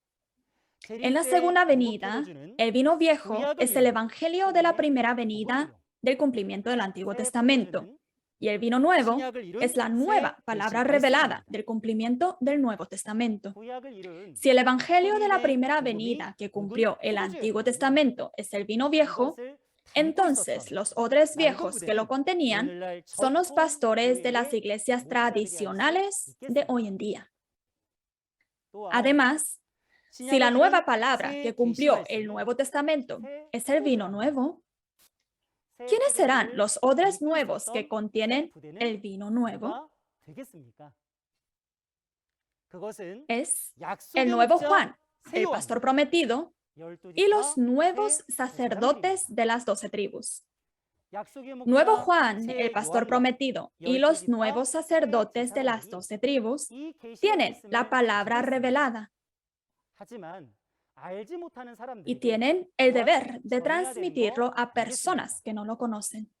En la segunda venida, el vino viejo es el evangelio de la primera venida del cumplimiento del Antiguo Testamento. Y el vino nuevo es la nueva palabra revelada del cumplimiento del Nuevo Testamento. Si el evangelio de la primera venida que cumplió el Antiguo Testamento es el vino viejo, entonces los odres viejos que lo contenían son los pastores de las iglesias tradicionales de hoy en día. Además, si la nueva palabra que cumplió el Nuevo Testamento es el vino nuevo, ¿quiénes serán los odres nuevos que contienen el vino nuevo? Es el nuevo Juan, el pastor prometido, y los nuevos sacerdotes de las 12 tribus. Nuevo Juan, el pastor prometido, y los nuevos sacerdotes de las 12 tribus tienen la palabra revelada y tienen el deber de transmitirlo a personas que no lo conocen.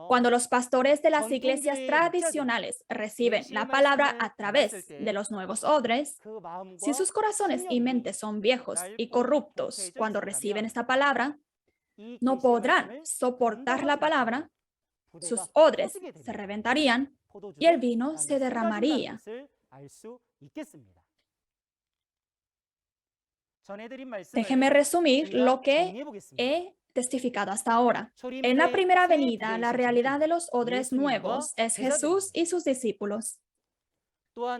Cuando los pastores de las iglesias tradicionales reciben la palabra a través de los nuevos odres, si sus corazones y mentes son viejos y corruptos cuando reciben esta palabra, no podrán soportar la palabra, sus odres se reventarían y el vino se derramaría. Déjeme resumir lo que he testificado hasta ahora. En la primera venida, la realidad de los odres nuevos es Jesús y sus discípulos.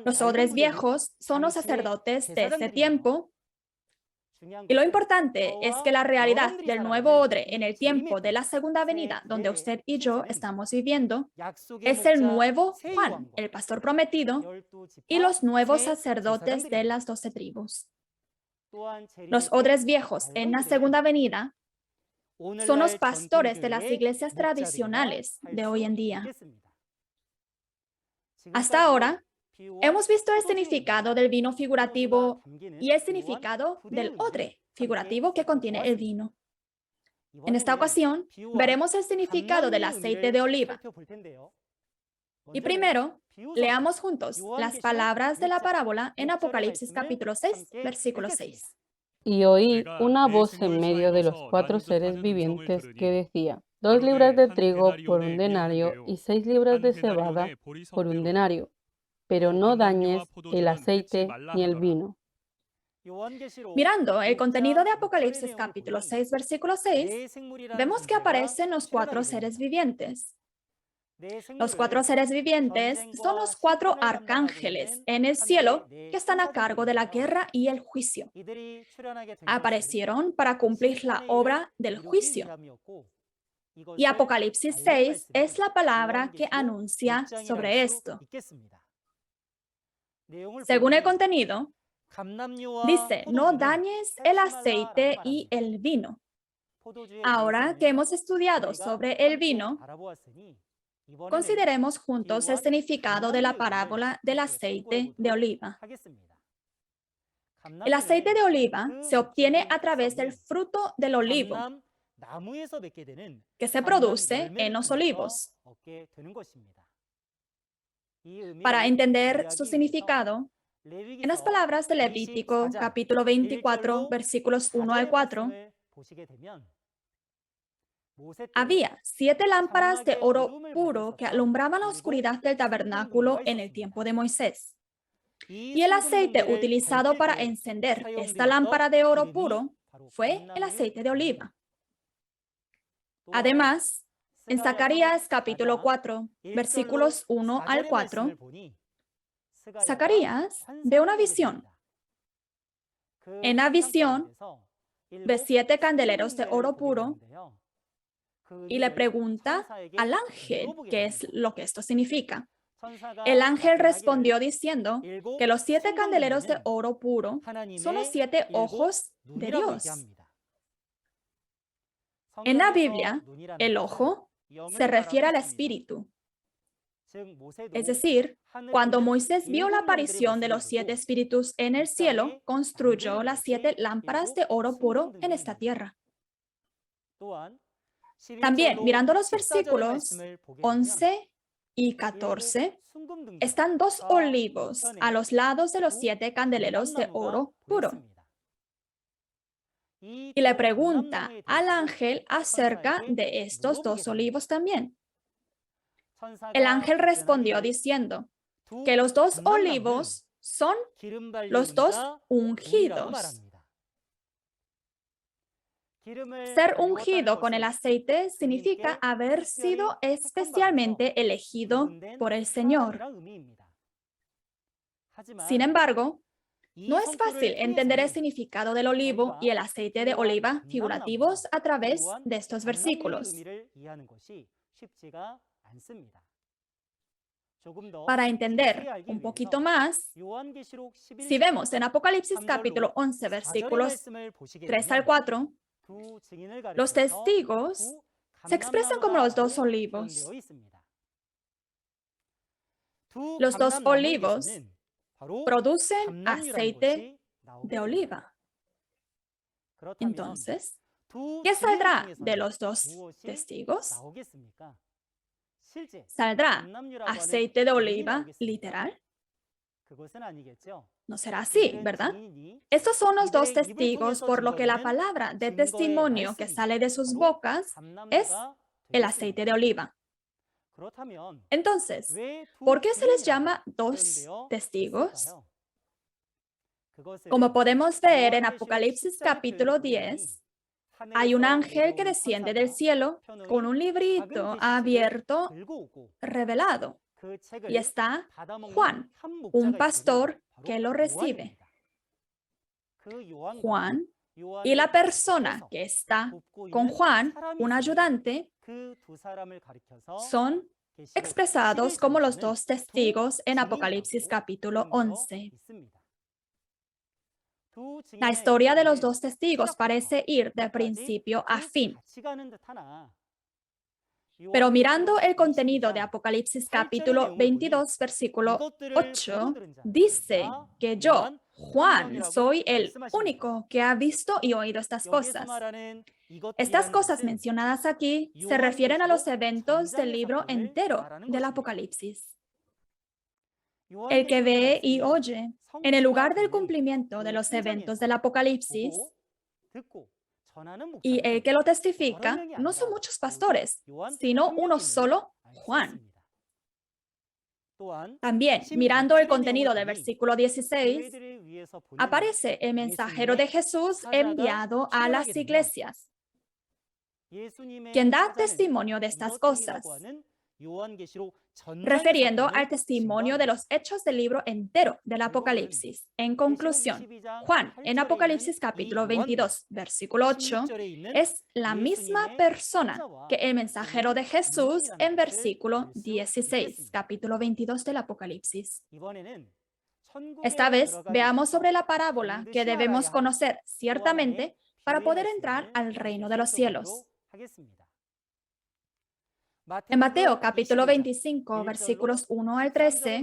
Los odres viejos son los sacerdotes de este tiempo. Y lo importante es que la realidad del nuevo odre en el tiempo de la segunda venida, donde usted y yo estamos viviendo, es el nuevo Juan, el pastor prometido, y los nuevos sacerdotes de las 12 tribus. Los odres viejos en la segunda venida son los pastores de las iglesias tradicionales de hoy en día. Hasta ahora, hemos visto el significado del vino figurativo y el significado del odre figurativo que contiene el vino. En esta ocasión, veremos el significado del aceite de oliva. Y primero, leamos juntos las palabras de la parábola en Apocalipsis capítulo 6, versículo 6. Y oí una voz en medio de los 4 seres vivientes que decía: 2 libras de trigo por 1 denario y 6 libras de cebada por 1 denario, pero no dañes el aceite ni el vino. Mirando el contenido de Apocalipsis capítulo 6, versículo 6, vemos que aparecen los 4 seres vivientes. Los 4 seres vivientes son los 4 arcángeles en el cielo que están a cargo de la guerra y el juicio. Aparecieron para cumplir la obra del juicio. Y Apocalipsis 6 es la palabra que anuncia sobre esto. Según el contenido, dice: no dañes el aceite y el vino. Ahora que hemos estudiado sobre el vino, consideremos juntos el significado de la parábola del aceite de oliva. El aceite de oliva se obtiene a través del fruto del olivo que se produce en los olivos. Para entender su significado, en las palabras de Levítico, capítulo 24, versículos 1 al 4, había 7 lámparas de oro puro que alumbraban la oscuridad del tabernáculo en el tiempo de Moisés. Y el aceite utilizado para encender esta lámpara de oro puro fue el aceite de oliva. Además, en Zacarías capítulo 4, versículos 1 al 4, Zacarías ve una visión. En la visión ve 7 candeleros de oro puro y le pregunta al ángel qué es lo que esto significa. El ángel respondió diciendo que los 7 candeleros de oro puro son los 7 ojos de Dios. En la Biblia, el ojo se refiere al espíritu. Es decir, cuando Moisés vio la aparición de los 7 espíritus en el cielo, construyó las 7 lámparas de oro puro en esta tierra. También, mirando los versículos 11 y 14, están 2 olivos a los lados de los 7 candeleros de oro puro. Y le pregunta al ángel acerca de estos 2 olivos también. El ángel respondió diciendo que los 2 olivos son los 2 ungidos. Ser ungido con el aceite significa haber sido especialmente elegido por el Señor. Sin embargo, no es fácil entender el significado del olivo y el aceite de oliva figurativos a través de estos versículos. Para entender un poquito más, si vemos en Apocalipsis capítulo 11, versículos 3 al 4, los testigos se expresan como los 2 olivos. Los 2 olivos producen aceite de oliva. Entonces, ¿qué saldrá de los 2 testigos? ¿Saldrá aceite de oliva literal? No será así, ¿verdad? Estos son los 2 testigos, por lo que la palabra de testimonio que sale de sus bocas es el aceite de oliva. Entonces, ¿por qué se les llama 2 testigos? Como podemos ver en Apocalipsis capítulo 10, hay un ángel que desciende del cielo con un librito abierto, revelado, y está Juan, un pastor que lo recibe. Juan y la persona que está con Juan, un ayudante, son expresados como los 2 testigos en Apocalipsis capítulo 11. La historia de los 2 testigos parece ir de principio a fin. Pero mirando el contenido de Apocalipsis capítulo 22, versículo 8, dice que yo, Juan, soy el único que ha visto y oído estas cosas. Estas cosas mencionadas aquí se refieren a los eventos del libro entero del Apocalipsis. El que ve y oye en el lugar del cumplimiento de los eventos del Apocalipsis y el que lo testifica no son muchos pastores, sino uno solo, Juan. También, mirando el contenido del versículo 16, aparece el mensajero de Jesús enviado a las iglesias, quien da testimonio de estas cosas, refiriendo al testimonio de los hechos del libro entero del Apocalipsis. En conclusión, Juan, en Apocalipsis capítulo 22, versículo 8, es la misma persona que el mensajero de Jesús en versículo 16, capítulo 22 del Apocalipsis. Esta vez veamos sobre la parábola que debemos conocer ciertamente para poder entrar al reino de los cielos. En Mateo capítulo 25, versículos 1 al 13,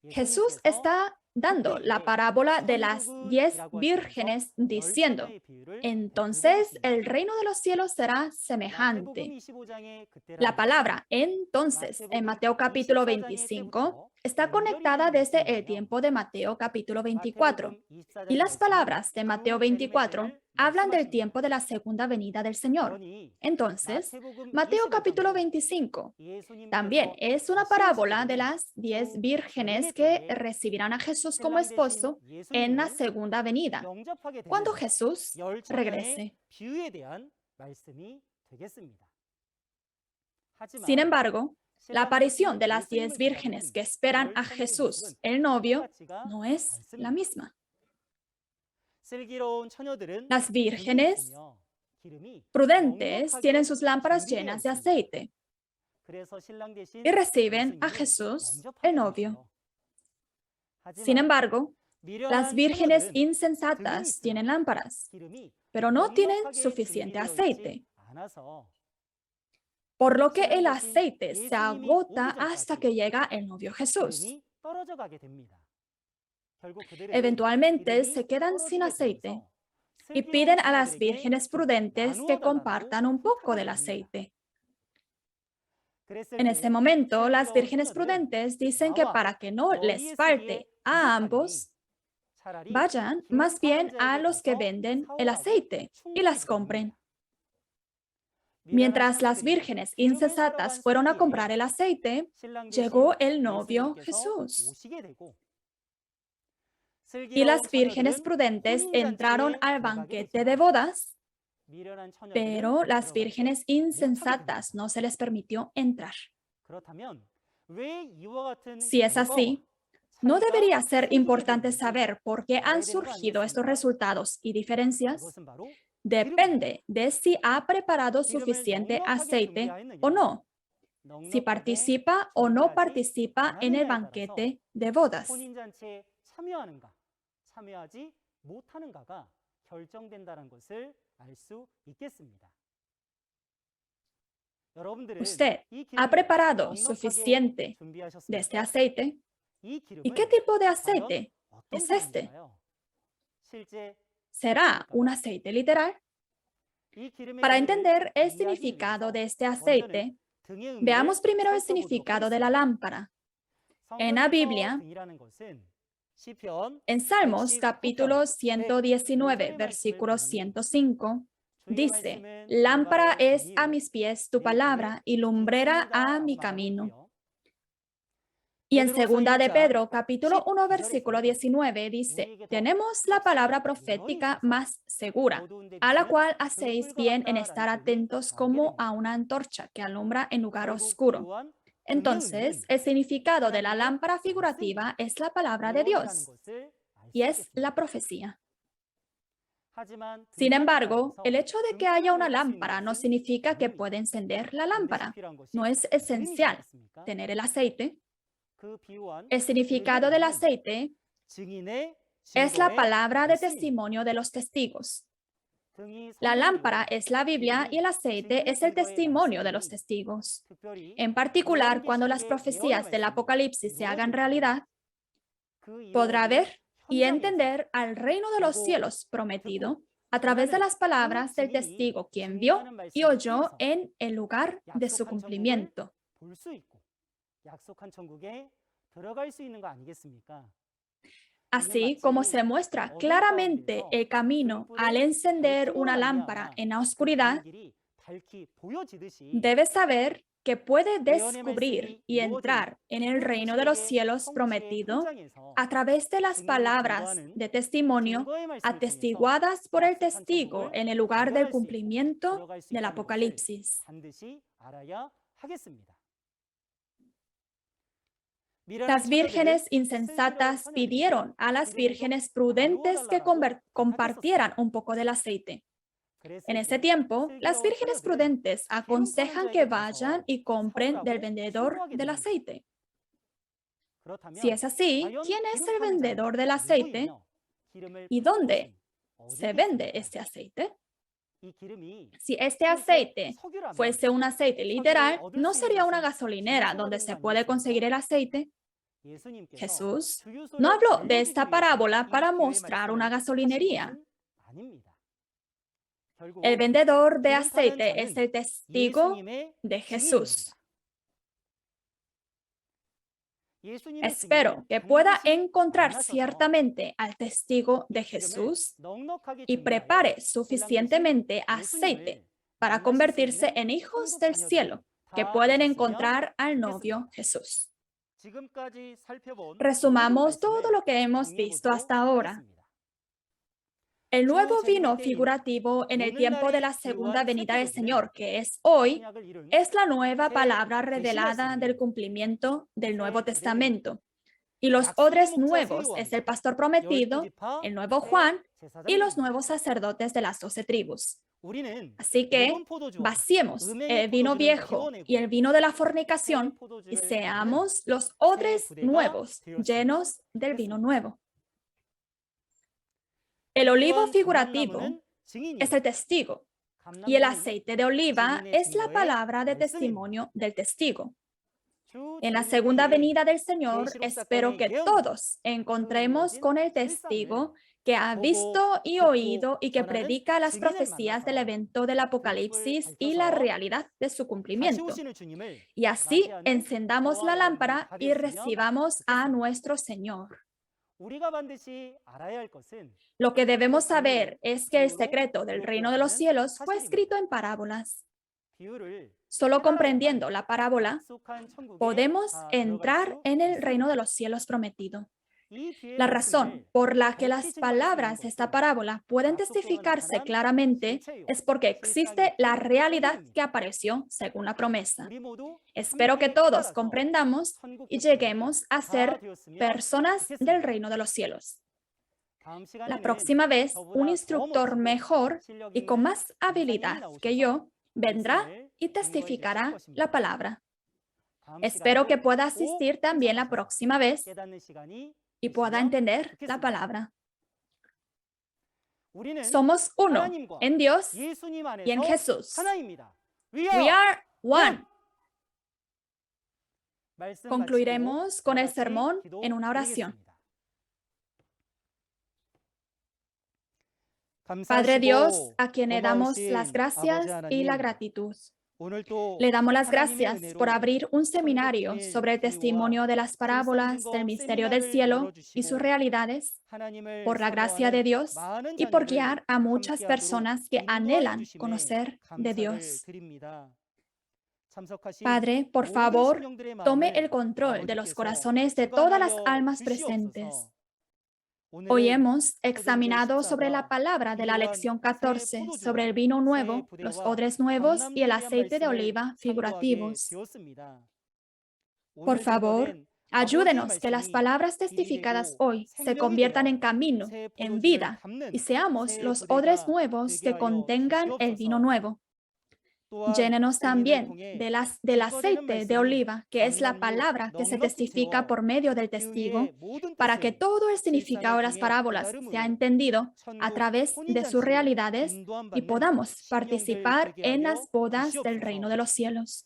Jesús está dando la parábola de las 10 vírgenes diciendo, entonces el reino de los cielos será semejante. La palabra entonces en Mateo capítulo 25 está conectada desde el tiempo de Mateo capítulo 24 y las palabras de Mateo 24 hablan del tiempo de la segunda venida del Señor. Entonces, Mateo capítulo 25 también es una parábola de las 10 vírgenes que recibirán a Jesús como esposo en la segunda venida, cuando Jesús regrese. Sin embargo, la aparición de las 10 vírgenes que esperan a Jesús, el novio, no es la misma. Las vírgenes prudentes tienen sus lámparas llenas de aceite y reciben a Jesús, el novio. Sin embargo, las vírgenes insensatas tienen lámparas, pero no tienen suficiente aceite, por lo que el aceite se agota hasta que llega el novio Jesús. Eventualmente se quedan sin aceite y piden a las vírgenes prudentes que compartan un poco del aceite. En ese momento, las vírgenes prudentes dicen que para que no les falte a ambos, vayan más bien a los que venden el aceite y las compren. Mientras las vírgenes insensatas fueron a comprar el aceite, llegó el novio Jesús. Y las vírgenes prudentes entraron al banquete de bodas, pero las vírgenes insensatas no se les permitió entrar. Si es así, ¿no debería ser importante saber por qué han surgido estos resultados y diferencias? Depende de si ha preparado suficiente aceite o no, si participa o no participa en el banquete de bodas. ¿Usted ha preparado suficiente de este aceite? ¿Y qué tipo de aceite es este? ¿Será un aceite literal? Para entender el significado de este aceite, veamos primero el significado de la lámpara. En la Biblia, en Salmos capítulo 119, versículo 105, dice, lámpara es a mis pies tu palabra y lumbrera a mi camino. Y en segunda de Pedro, capítulo 1, versículo 19, dice, tenemos la palabra profética más segura, a la cual hacéis bien en estar atentos como a una antorcha que alumbra en lugar oscuro. Entonces, el significado de la lámpara figurativa es la palabra de Dios, y es la profecía. Sin embargo, el hecho de que haya una lámpara no significa que pueda encender la lámpara. No es esencial tener el aceite. El significado del aceite es la palabra de testimonio de los testigos. La lámpara es la Biblia y el aceite es el testimonio de los testigos. En particular, cuando las profecías del Apocalipsis se hagan realidad, podrá ver y entender al reino de los cielos prometido a través de las palabras del testigo, quien vio y oyó en el lugar de su cumplimiento. Así como se muestra claramente el camino al encender una lámpara en la oscuridad, debes saber que puede descubrir y entrar en el reino de los cielos prometido a través de las palabras de testimonio atestiguadas por el testigo en el lugar del cumplimiento del Apocalipsis. Las vírgenes insensatas pidieron a las vírgenes prudentes que compartieran un poco del aceite. En ese tiempo, las vírgenes prudentes aconsejan que vayan y compren del vendedor del aceite. Si es así, ¿quién es el vendedor del aceite y dónde se vende este aceite? Si este aceite fuese un aceite literal, no sería una gasolinera donde se puede conseguir el aceite. Jesús no habló de esta parábola para mostrar una gasolinería. El vendedor de aceite es el testigo de Jesús. Espero que pueda encontrar ciertamente al testigo de Jesús y prepare suficientemente aceite para convertirse en hijos del cielo que pueden encontrar al novio Jesús. Resumamos todo lo que hemos visto hasta ahora. El nuevo vino figurativo en el tiempo de la segunda venida del Señor, que es hoy, es la nueva palabra revelada del cumplimiento del Nuevo Testamento. Y los odres nuevos es el pastor prometido, el nuevo Juan y los nuevos sacerdotes de las 12 tribus. Así que vaciemos el vino viejo y el vino de la fornicación y seamos los odres nuevos llenos del vino nuevo. El olivo figurativo es el testigo y el aceite de oliva es la palabra de testimonio del testigo. En la segunda venida del Señor, espero que todos encontremos con el testigo que ha visto y oído y que predica las profecías del evento del Apocalipsis y la realidad de su cumplimiento. Y así encendamos la lámpara y recibamos a nuestro Señor. Lo que debemos saber es que el secreto del reino de los cielos fue escrito en parábolas. Solo comprendiendo la parábola, podemos entrar en el reino de los cielos prometido. La razón por la que las palabras de esta parábola pueden testificarse claramente es porque existe la realidad que apareció según la promesa. Espero que todos comprendamos y lleguemos a ser personas del reino de los cielos. La próxima vez, un instructor mejor y con más habilidad que yo vendrá y testificará la palabra. Espero que pueda asistir también la próxima vez y pueda entender la palabra. Somos uno en Dios y en Jesús. We are one. Concluiremos con el sermón en una oración. Padre Dios, a quien le damos las gracias y la gratitud. Le damos las gracias por abrir un seminario sobre el testimonio de las parábolas del misterio del cielo y sus realidades, por la gracia de Dios y por guiar a muchas personas que anhelan conocer de Dios. Padre, por favor, tome el control de los corazones de todas las almas presentes. Hoy hemos examinado sobre la palabra de la lección 14, sobre el vino nuevo, los odres nuevos y el aceite de oliva figurativos. Por favor, ayúdenos que las palabras testificadas hoy se conviertan en camino, en vida, y seamos los odres nuevos que contengan el vino nuevo. Llénenos también del aceite de oliva, que es la palabra que se testifica por medio del testigo, para que todo el significado de las parábolas sea entendido a través de sus realidades y podamos participar en las bodas del reino de los cielos.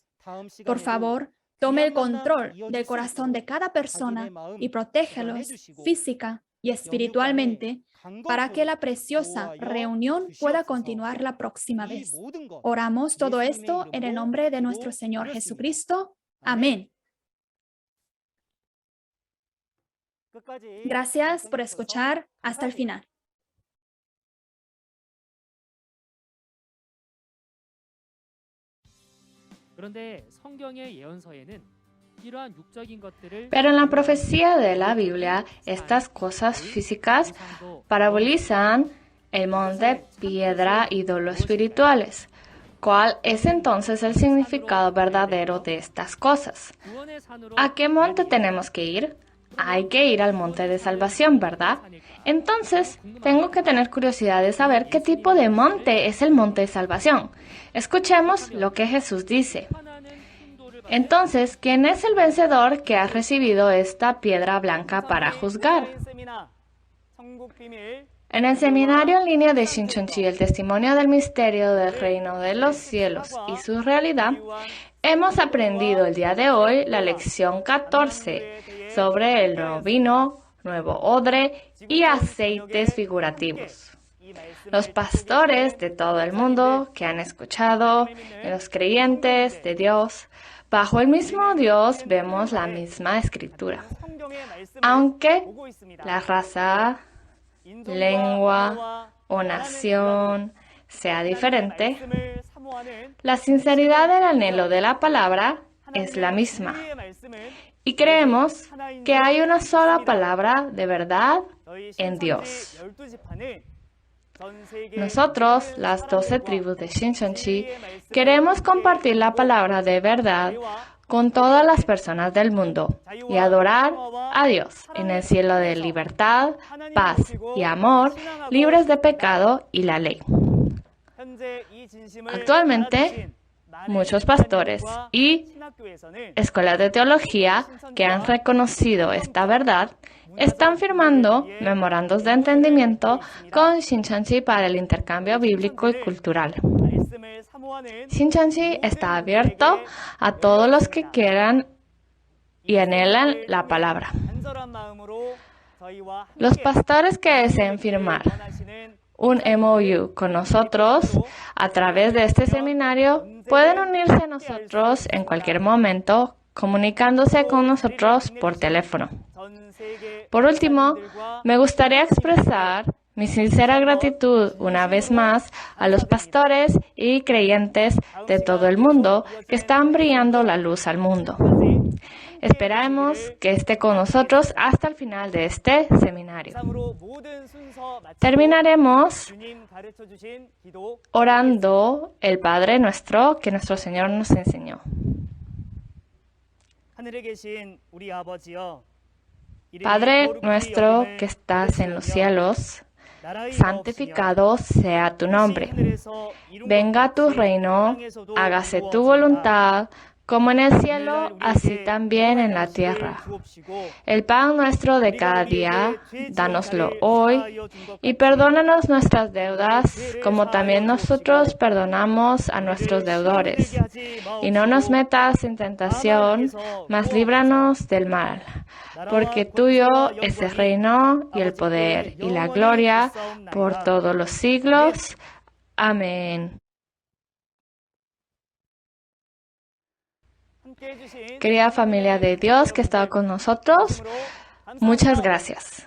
Por favor, tome el control del corazón de cada persona y protégelos física y espiritualmente para que la preciosa reunión pueda continuar la próxima vez. Oramos todo esto en el nombre de nuestro Señor Jesucristo. Amén. Gracias por escuchar hasta el final. Pero en la profecía de la Biblia, estas cosas físicas parabolizan el monte, piedra, ídolos espirituales. ¿Cuál es entonces el significado verdadero de estas cosas? ¿A qué monte tenemos que ir? Hay que ir al monte de salvación, ¿verdad? Entonces, tengo que tener curiosidad de saber qué tipo de monte es el monte de salvación. Escuchemos lo que Jesús dice. Entonces, ¿quién es el vencedor que ha recibido esta piedra blanca para juzgar? En el seminario en línea de Shincheonji, el testimonio del misterio del reino de los cielos y su realidad, hemos aprendido el día de hoy la lección 14 sobre el nuevo vino, nuevo odre y aceites figurativos. Los pastores de todo el mundo que han escuchado, y los creyentes de Dios, bajo el mismo Dios vemos la misma escritura. Aunque la raza, lengua o nación sea diferente, la sinceridad del anhelo de la palabra es la misma. Y creemos que hay una sola palabra de verdad en Dios. Nosotros, las 12 tribus de Shincheonji, queremos compartir la palabra de verdad con todas las personas del mundo y adorar a Dios en el cielo de libertad, paz y amor, libres de pecado y la ley. Actualmente, muchos pastores y escuelas de teología que han reconocido esta verdad están firmando memorandos de entendimiento con Shincheonji para el intercambio bíblico y cultural. Shincheonji está abierto a todos los que quieran y anhelan la palabra. Los pastores que deseen firmar un MOU con nosotros a través de este seminario pueden unirse a nosotros en cualquier momento comunicándose con nosotros por teléfono. Por último, me gustaría expresar mi sincera gratitud una vez más a los pastores y creyentes de todo el mundo que están brillando la luz al mundo. Esperamos que esté con nosotros hasta el final de este seminario. Terminaremos orando el Padre Nuestro que nuestro Señor nos enseñó. Padre nuestro que estás en los cielos, santificado sea tu nombre. Venga tu reino, hágase tu voluntad, como en el cielo, así también en la tierra. El pan nuestro de cada día, dánoslo hoy, y perdónanos nuestras deudas, como también nosotros perdonamos a nuestros deudores. Y no nos metas en tentación, mas líbranos del mal. Porque tuyo es el reino y el poder y la gloria por todos los siglos. Amén. Querida familia de Dios que está con nosotros, muchas gracias.